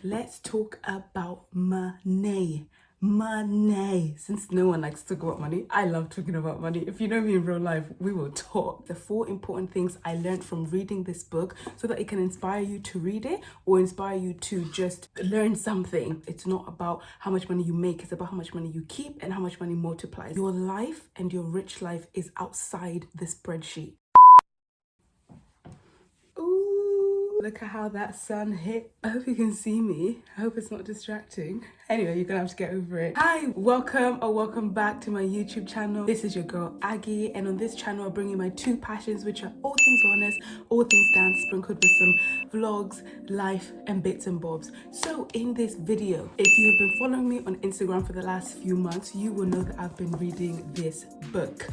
Let's talk about money. Money. Since no one likes to talk about money, I love talking about money. If you know me in real life, we will talk. The 4 important things I learned from reading this book so that it can inspire you to read it or inspire you to just learn something. It's not about how much money you make, it's about how much money you keep and how much money multiplies. Your life and your rich life is outside the spreadsheet. Look at how that sun hit. I hope you can see me. I hope it's not distracting. Anyway, you're gonna have to get over it. Hi, welcome back to my YouTube channel. This is your girl Aggie, and on this channel I bring you my 2 passions, which are all things wellness, all things dance, sprinkled with some vlogs, life and bits and bobs. So in this video, if you have been following me on Instagram for the last few months, you will know that I've been reading this book.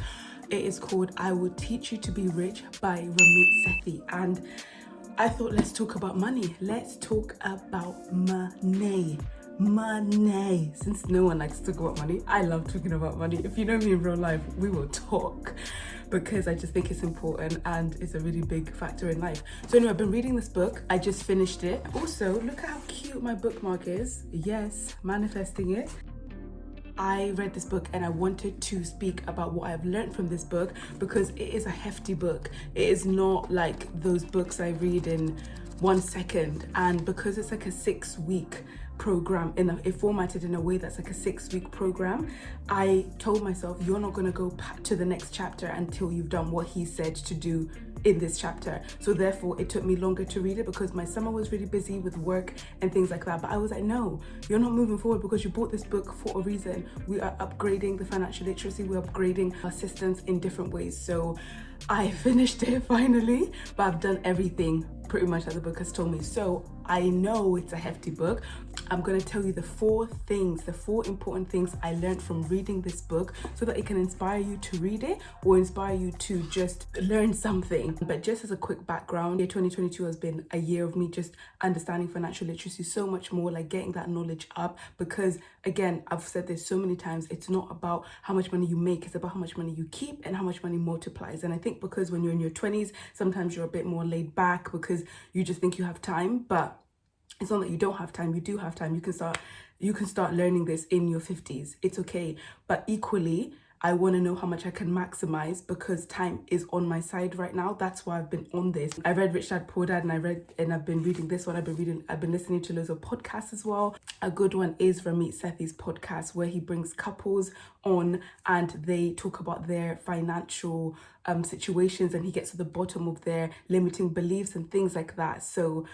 It is called I Will Teach You to Be Rich by Ramit Sethi, and I thought, let's talk about money. Let's talk about money. Money. Since no one likes to talk about money, I love talking about money. If you know me in real life, we will talk because I just think it's important and it's a really big factor in life. So anyway, I've been reading this book. I just finished it. Also, look at how cute my bookmark is. Yes, manifesting it. I read this book and I wanted to speak about what I've learned from this book because it is a hefty book. It is not like those books I read in 1 second, and because it's like a 6-week program, it formatted in a way that's like a 6-week program, I told myself, you're not going to go to the next chapter until you've done what he said to do in this chapter. So therefore it took me longer to read it because my summer was really busy with work and things like that. But I was like, no, you're not moving forward because you bought this book for a reason. We are upgrading the financial literacy, we're upgrading our systems in different ways. So I finished it finally, but I've done everything pretty much that the book has told me. So I know it's a hefty book. I'm going to tell you the 4 important things I learned from reading this book so that it can inspire you to read it or inspire you to just learn something. But just as a quick background, year 2022 has been a year of me just understanding financial literacy so much more, like getting that knowledge up, because again, I've said this so many times, it's not about how much money you make, it's about how much money you keep and how much money multiplies. And I think because when you're in your 20s, sometimes you're a bit more laid back because you just think you have time, but it's not that you don't have time, you do have time. You can start learning this in your 50s. It's okay. But equally, I want to know how much I can maximize because time is on my side right now. That's why I've been on this. I read Rich Dad Poor Dad and I've been reading this one. I've been listening to loads of podcasts as well. A good one is Ramit Sethi's podcast where he brings couples on and they talk about their financial situations and he gets to the bottom of their limiting beliefs and things like that. So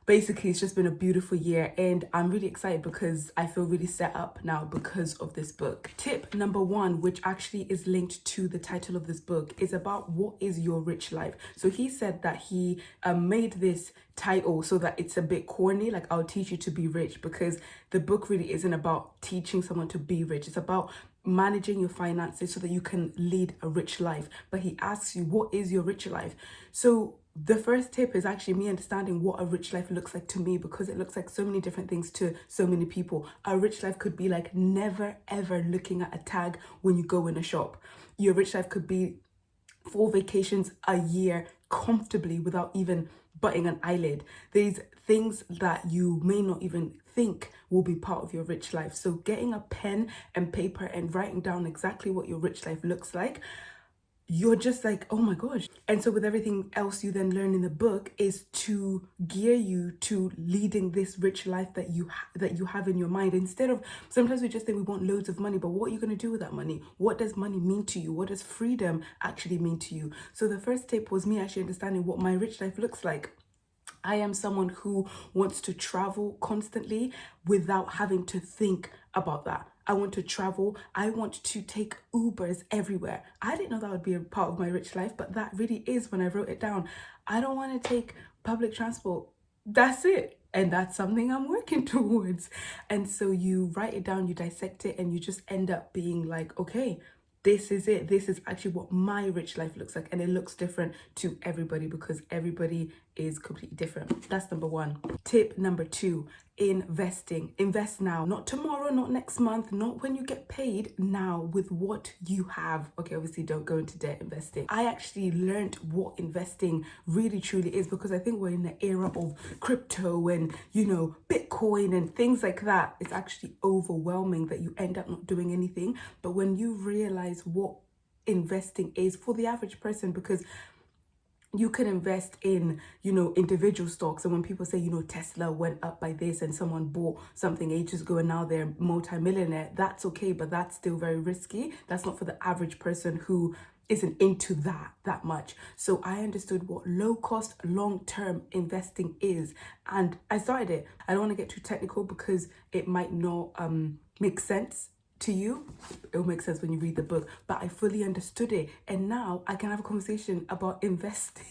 basically, it's just been a beautiful year and I'm really excited because I feel really set up now because of this book. Tip number 1, which actually is linked to the title of this book, is about what is your rich life. So he said that he made this title so that it's a bit corny, like I'll teach you to be rich, because the book really isn't about teaching someone to be rich. It's about managing your finances so that you can lead a rich life. But he asks you, what is your rich life? So the first tip is actually me understanding what a rich life looks like to me, because it looks like so many different things to so many people. A rich life could be like never ever looking at a tag when you go in a shop. Your rich life could be 4 vacations a year comfortably without even butting an eyelid. There's things that you may not even think will be part of your rich life. So getting a pen and paper and writing down exactly what your rich life looks like, you're just like, oh my gosh. And so with everything else you then learn in the book is to gear you to leading this rich life that you have in your mind. Instead of, sometimes we just think we want loads of money, but what are you going to do with that money? What does money mean to you? What does freedom actually mean to you? So the first tip was me actually understanding what my rich life looks like. I am someone who wants to travel constantly without having to think about that. I want to travel. I want to take Ubers everywhere. I didn't know that would be a part of my rich life, but that really is when I wrote it down. I don't want to take public transport. That's it. And that's something I'm working towards. And so you write it down, you dissect it, and you just end up being like, okay, this is it. This is actually what my rich life looks like. And it looks different to everybody because everybody is completely different. That's number 1. Tip number 2, investing. Invest now, not tomorrow, not next month, not when you get paid, now with what you have. Okay, obviously don't go into debt investing. I actually learned what investing really truly is, because I think we're in the era of crypto and, you know, Bitcoin and things like that. It's actually overwhelming that you end up not doing anything. But when you realize what investing is for the average person, because you can invest in, you know, individual stocks. And when people say, you know, Tesla went up by this and someone bought something ages ago and now they're multi-millionaire, that's okay, but that's still very risky. That's not for the average person who isn't into that much. So I understood what low cost, long-term investing is, and I started it. I don't want to get too technical because it might not make sense to you. It'll make sense when you read the book, but I fully understood it, and now I can have a conversation about investing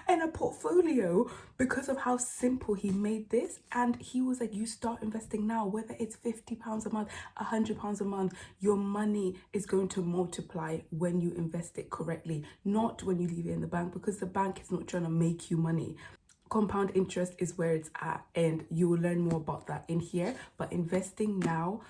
and a portfolio because of how simple he made this. And he was like, you start investing now, whether it's £50 a month, £100 a month, your money is going to multiply when you invest it correctly, not when you leave it in the bank, because the bank is not trying to make you money. Compound interest is where it's at, and you will learn more about that in here. But investing now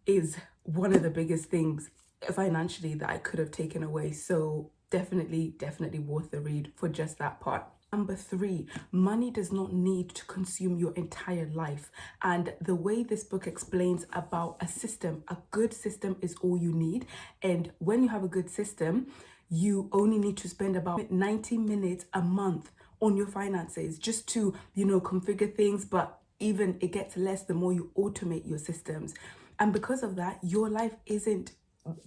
is one of the biggest things financially that I could have taken away. So definitely worth the read for just that part. Number 3, money does not need to consume your entire life. And the way this book explains about a system, a good system is all you need. And when you have a good system, you only need to spend about 90 minutes a month on your finances just to, you know, configure things. But even it gets less the more you automate your systems. And because of that, your life isn't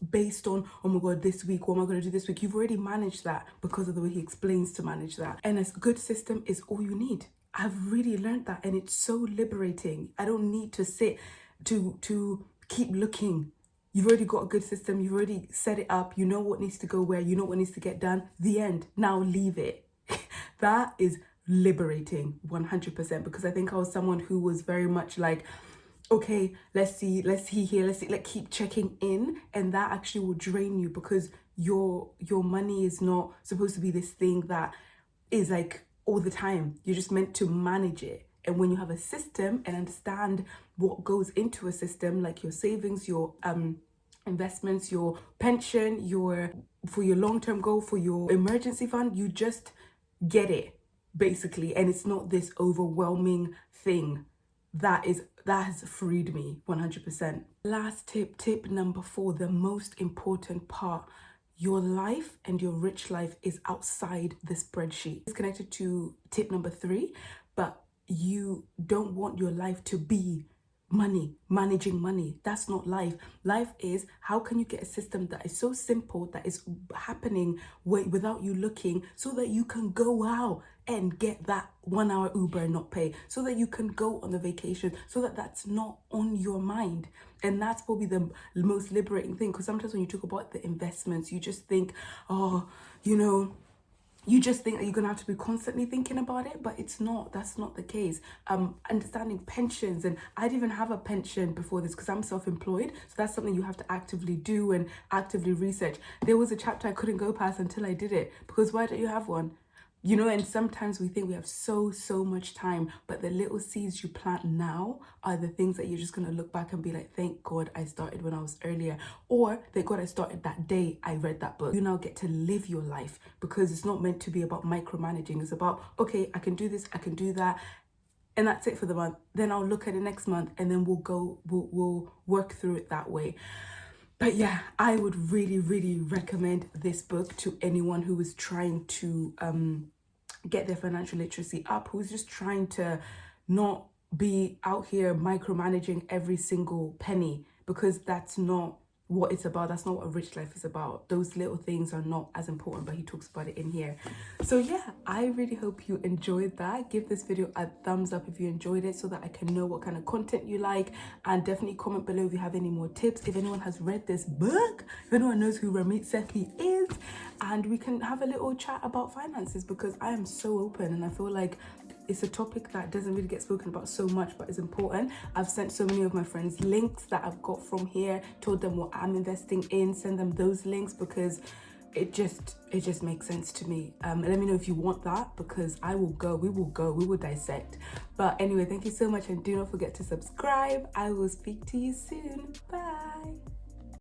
based on, oh my God, this week, what am I going to do this week? You've already managed that because of the way he explains to manage that. And a good system is all you need. I've really learned that, and it's so liberating. I don't need to sit to keep looking. You've already got a good system. You've already set it up. You know what needs to go where. You know what needs to get done. The end. Now leave it. That is liberating 100%, because I think I was someone who was very much like, okay, let's see here, like keep checking in, and that actually will drain you, because your money is not supposed to be this thing that is like all the time. You're just meant to manage it. And when you have a system and understand what goes into a system, like your savings, your investments, your pension, for your long-term goal, for your emergency fund, you just get it basically, and it's not this overwhelming thing. That has freed me 100%. Last tip number 4, the most important part. Your life and your rich life is outside the spreadsheet. It's connected to tip number 3, but you don't want your life to be money, managing money. That's not life. Life is, how can you get a system that is so simple, that is happening without you looking, so that you can go out and get that 1 hour Uber and not pay, so that you can go on the vacation, so that that's not on your mind. And that's probably the most liberating thing, because sometimes when you talk about the investments, you just think, oh, you know, you just think that you're gonna have to be constantly thinking about it, but it's not. That's not the case. Understanding pensions, and I didn't even have a pension before this because I'm self-employed, so that's something you have to actively do and actively research. There was a chapter I couldn't go past until I did it, because why don't you have one? You know, and sometimes we think we have so much time, but the little seeds you plant now are the things that you're just going to look back and be like, thank God I started when I was earlier, or thank God I started that day I read that book. You now get to live your life, because it's not meant to be about micromanaging. It's about, okay, I can do this, I can do that, and that's it for the month. Then I'll look at it next month, and then we'll work through it that way. But yeah, I would really recommend this book to anyone who is trying to get their financial literacy up, who's just trying to not be out here micromanaging every single penny, because that's not what it's about. That's not what a rich life is about. Those little things are not as important, but he talks about it in here. So yeah, I really hope you enjoyed that. Give this video a thumbs up if you enjoyed it, so that I can know what kind of content you like, and definitely comment below if you have any more tips, if anyone has read this book, if anyone knows who Ramit Sethi is, and we can have a little chat about finances, because I am so open, and I feel like it's a topic that doesn't really get spoken about so much, but is important. I've sent so many of my friends links that I've got from here, told them what I'm investing in, send them those links, because it just makes sense to me. And let me know if you want that, because we will dissect. But anyway, thank you so much, and do not forget to subscribe. I will speak to you soon. Bye.